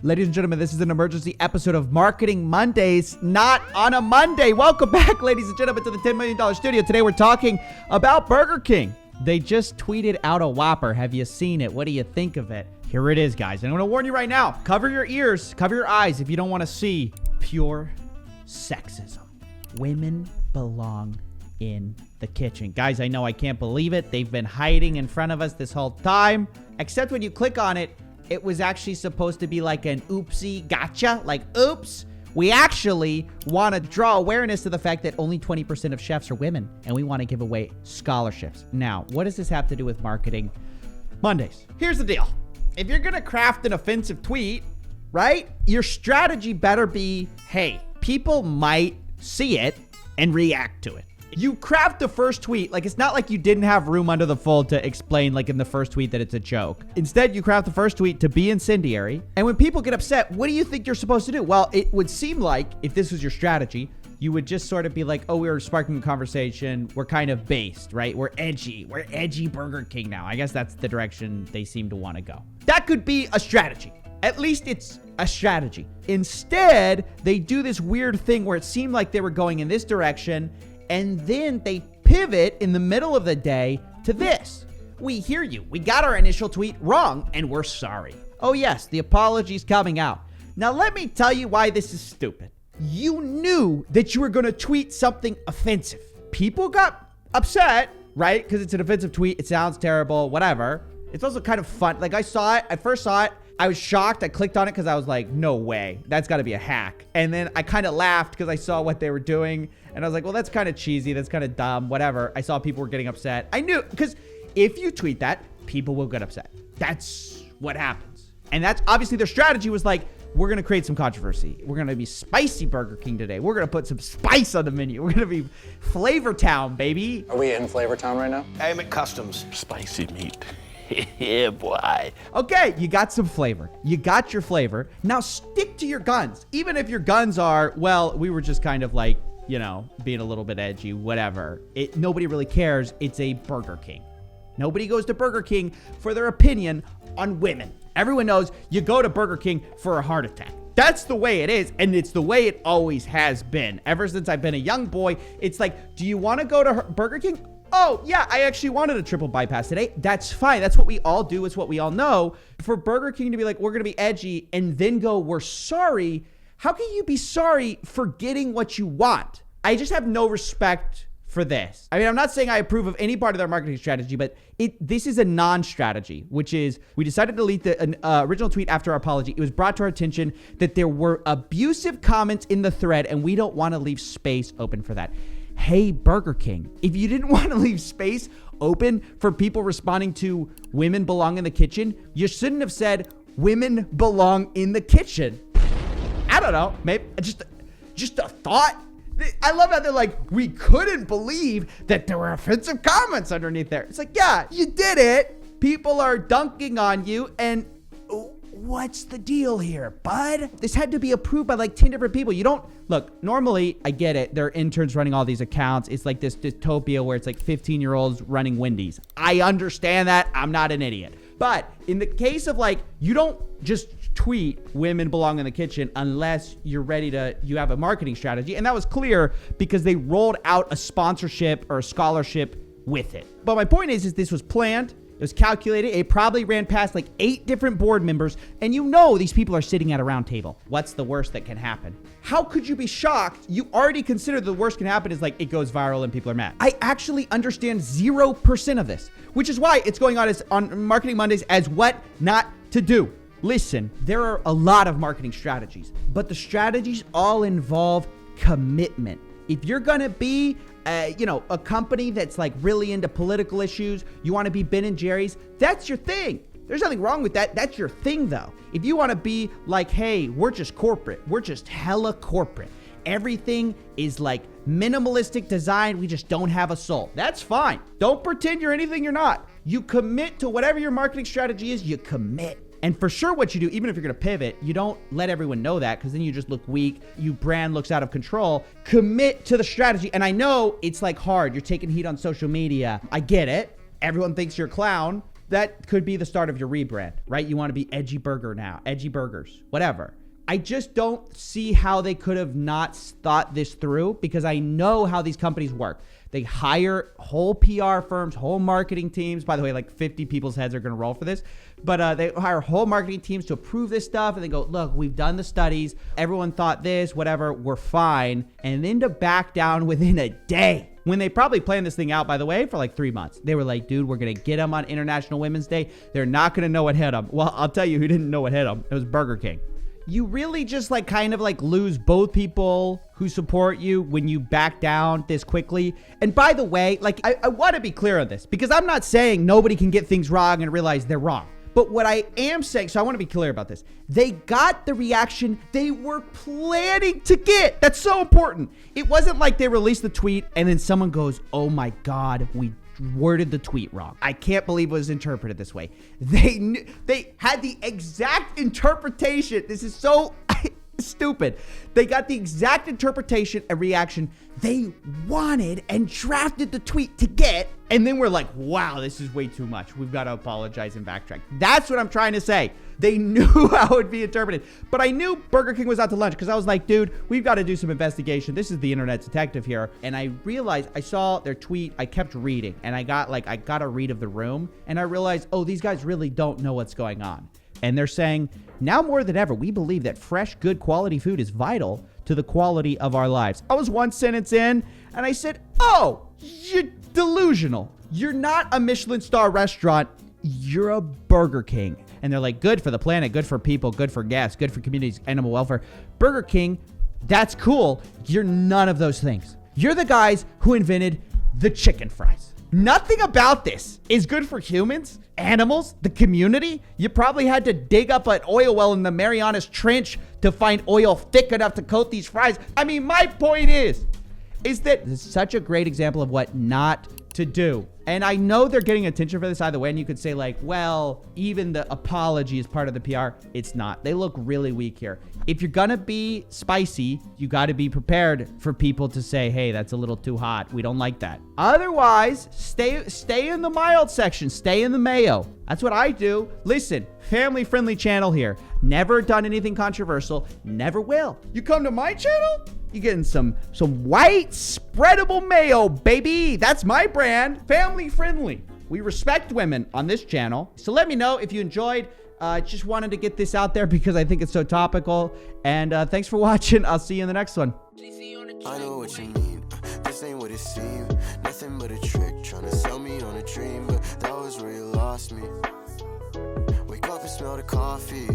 Ladies and gentlemen, this is an emergency episode of Marketing Mondays, not on a Monday. Welcome back, ladies and gentlemen, to the $10 million studio. Today we're talking about Burger King. They just tweeted out a Whopper. Have you seen it? What do you think of it? Here it is, guys. And I'm going to warn you right now. Cover your ears, cover your eyes if you don't want to see pure sexism. Women belong in the kitchen. Guys, I know I can't believe it. They've been hiding in front of us this whole time. Except when you click on it, it was actually supposed to be like an oopsie gotcha. Like, oops. We actually want to draw awareness to the fact that only 20% of chefs are women, and we want to give away scholarships. Now, what does this have to do with Marketing Mondays? Here's the deal. If you're going to craft an offensive tweet, right, your strategy better be, hey, people might see it and react to it. You craft the first tweet, like it's not like you didn't have room under the fold to explain like in the first tweet that it's a joke. Instead, you craft the first tweet to be incendiary. And when people get upset, what do you think you're supposed to do? Well, it would seem like if this was your strategy, you would just sort of be like, oh, we were sparking a conversation. We're kind of based, right? We're edgy. We're edgy Burger King now. I guess that's the direction they seem to want to go. That could be a strategy. At least it's a strategy. Instead, they do this weird thing where it seemed like they were going in this direction, and then they pivot in the middle of the day to this. We hear you. We got our initial tweet wrong, and we're sorry. Oh yes, the apology's coming out. Now let me tell you why this is stupid. You knew that you were going to tweet something offensive. People got upset, right? Because it's an offensive tweet. It sounds terrible, whatever. It's also kind of fun. Like I first saw it. I was shocked. I clicked on it because I was like, no way. That's got to be a hack. And then I kind of laughed because I saw what they were doing. And I was like, well, that's kind of cheesy. That's kind of dumb, whatever. I saw people were getting upset. I knew, because if you tweet that, people will get upset. That's what happens. And that's obviously their strategy was like, we're going to create some controversy. We're going to be spicy Burger King today. We're going to put some spice on the menu. We're going to be Flavor Town, baby. Are we in Flavor Town right now? I'm at Customs. Spicy meat. Yeah, boy. Okay, you got some flavor. You got your flavor. Now stick to your guns. Even if your guns are, well, we were just kind of like, you know, being a little bit edgy, whatever. Nobody really cares. It's a Burger King. Nobody goes to Burger King for their opinion on women. Everyone knows you go to Burger King for a heart attack. That's the way it is, and it's the way it always has been. Ever since I've been a young boy, it's like, do you want to go to Burger King? Oh, yeah, I actually wanted a triple bypass today. That's fine. That's what we all do. It's what we all know. For Burger King to be like, we're going to be edgy, and then go, we're sorry. How can you be sorry for getting what you want? I just have no respect for this. I mean, I'm not saying I approve of any part of their marketing strategy, but this is a non-strategy, which is we decided to delete the original tweet after our apology. It was brought to our attention that there were abusive comments in the thread, and we don't want to leave space open for that. Hey, Burger King, if you didn't want to leave space open for people responding to women belong in the kitchen, you shouldn't have said women belong in the kitchen. I don't know, maybe just a thought. I love how they're like, we couldn't believe that there were offensive comments underneath there. It's like, yeah, you did it. People are dunking on you, and what's the deal here, bud? This had to be approved by like 10 different people. You don't, look, normally, I get it. There are interns running all these accounts. It's like this dystopia where it's like 15-year-olds running Wendy's. I understand that. I'm not an idiot. But in the case of like, you don't just tweet women belong in the kitchen unless you're ready to, you have a marketing strategy. And that was clear because they rolled out a sponsorship or a scholarship with it. But my point is this was planned. It was calculated. It probably ran past like 8 different board members. And you know these people are sitting at a round table. What's the worst that can happen? How could you be shocked? You already consider the worst can happen is like it goes viral and people are mad. I actually understand 0% of this, which is why it's going on Marketing Mondays as what not to do. Listen, there are a lot of marketing strategies, but the strategies all involve commitment. If you're going to be a company that's like really into political issues, you want to be Ben & Jerry's, that's your thing. There's nothing wrong with that. That's your thing though. If you want to be like, hey, we're just corporate. We're just hella corporate. Everything is like minimalistic design. We just don't have a soul. That's fine. Don't pretend you're anything you're not. You commit to whatever your marketing strategy is, you commit. And for sure what you do, even if you're going to pivot, you don't let everyone know that because then you just look weak. Your brand looks out of control. Commit to the strategy. And I know it's like hard. You're taking heat on social media. I get it. Everyone thinks you're a clown. that could be the start of your rebrand, right? You want to be Edgy Burger now, Edgy Burgers, whatever. I just don't see how they could have not thought this through, because I know how these companies work. They hire whole PR firms, whole marketing teams. By the way, like 50 people's heads are going to roll for this. But they hire whole marketing teams to approve this stuff. And they go, look, we've done the studies. Everyone thought this, whatever, we're fine. And then to back down within a day, when they probably planned this thing out, by the way, for like 3 months. They were like, dude, we're going to get them on International Women's Day. They're not going to know what hit them. Well, I'll tell you who didn't know what hit them. It was Burger King. You really just like kind of like lose both people who support you when you back down this quickly. And by the way, like I want to be clear on this, because I'm not saying nobody can get things wrong and realize they're wrong. But what I am saying, so I want to be clear about this. They got the reaction they were planning to get. That's so important. It wasn't like they released the tweet and then someone goes, oh my God, we worded the tweet wrong. I can't believe it was interpreted this way. They had the exact interpretation. This is so stupid. They got the exact interpretation and reaction they wanted and drafted the tweet to get. And then we're like, wow, this is way too much. We've got to apologize and backtrack. That's what I'm trying to say. They knew how it would be interpreted. But I knew Burger King was out to lunch, because I was like, dude, we've got to do some investigation. This is the internet detective here. And I realized, I saw their tweet. I kept reading, and I got a read of the room. And I realized, oh, these guys really don't know what's going on. And they're saying, now more than ever, we believe that fresh, good quality food is vital to the quality of our lives. I was one sentence in, and I said, oh, you're delusional. You're not a Michelin star restaurant. You're a Burger King. And they're like, good for the planet, good for people, good for gas, good for communities, animal welfare. Burger King, that's cool. You're none of those things. You're the guys who invented the chicken fries. Nothing about this is good for humans, animals, the community. You probably had to dig up an oil well in the Marianas Trench to find oil thick enough to coat these fries. I mean, my point is that this is such a great example of what not to do. And I know they're getting attention for this either way. And you could say like, well, even the apology is part of the PR. It's not. They look really weak here. If you're going to be spicy, you got to be prepared for people to say, hey, that's a little too hot. We don't like that. Otherwise, stay in the mild section. Stay in the mayo. That's what I do. Listen, family-friendly channel here. Never done anything controversial. Never will. You come to my channel, you're getting some white spreadable mayo, baby. That's my brand. Family-friendly. We respect women on this channel. So let me know if you enjoyed. Just wanted to get this out there because I think it's so topical. And thanks for watching. I'll see you in the next one. I know what you mean. This ain't what it seemed. Nothing but a trick, trying to sell me on a dream, but that was where you lost me. Wake up and smell the coffee.